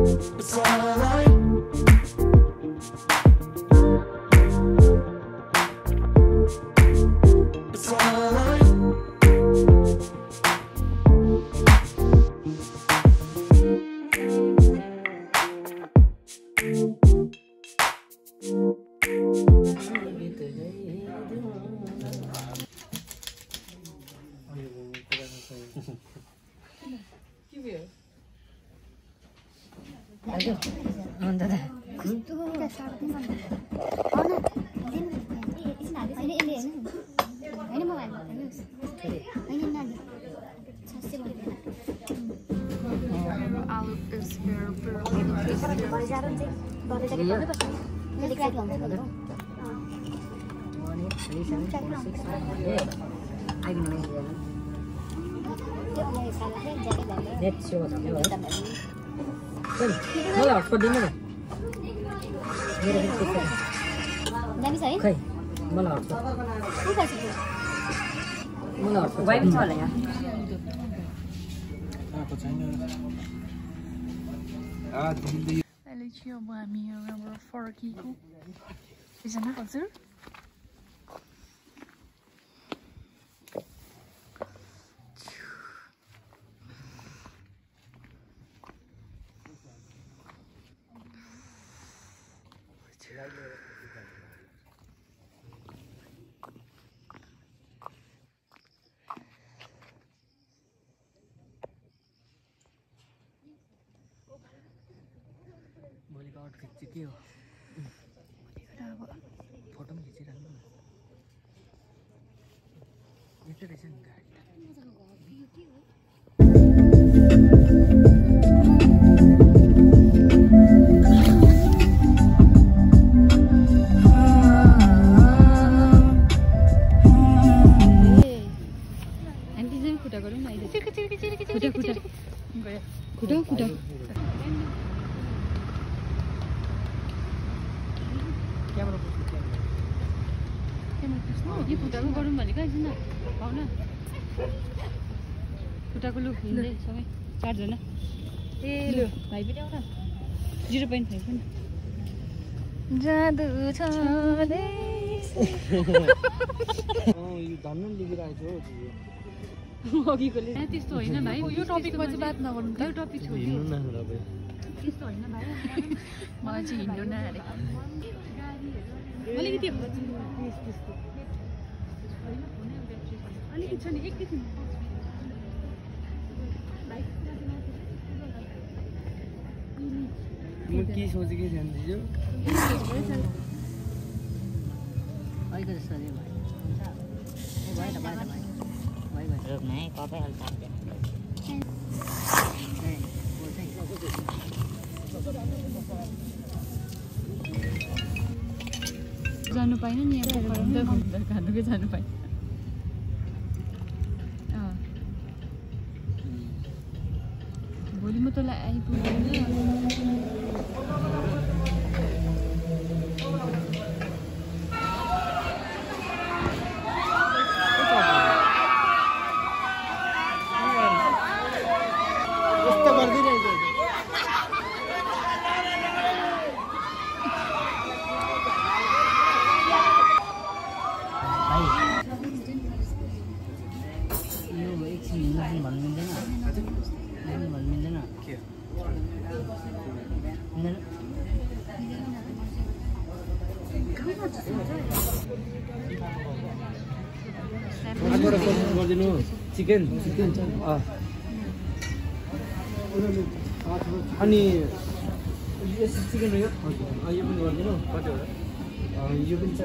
It's alright. It's alright. Alu is very अहिले चाहिँ अब हामी यहाँबाट फर्केको एकजना हजुर के हो फोटो पनि खिचिरहनु यस्तो रहेछ नि गाडी आन्टी चाहिँ खुट्टा गरौँ न अहिले खुट्टा यो खुट्टाको गरौँ भनेको एकछिन पाउन खुट्टाको लुक हिँड्दै सँगै 4 जना ए लु भाइ पनि आउन 0.5 पनि जादु छ यो धन्न लिगिरहेको छ अघिकोले त्यस्तो होइन भाइ यो टपिकमा चाहिँ बात नगर्नु त यो टपिक छोड्नु न तपाईँ त्यस्तो होइन भाइ मलाई चाहिँ हिँड्नु नआरे अलिकति अलिकति छ नि एकैछिन म के सोचेकै थिएँ दिजु अहिले जस्तो नि भाइ भाइ भाइ भाइ रुक नै कतै हाल पाउँदैन जानु पाइन नि यहाँ खानुकै जानु पाइन भोलि म तँलाई आइपुग्दैन गरिदिनु चिकन अनि चिकन यो यो पनि गरिदिनु कतिवटा यो पनि छ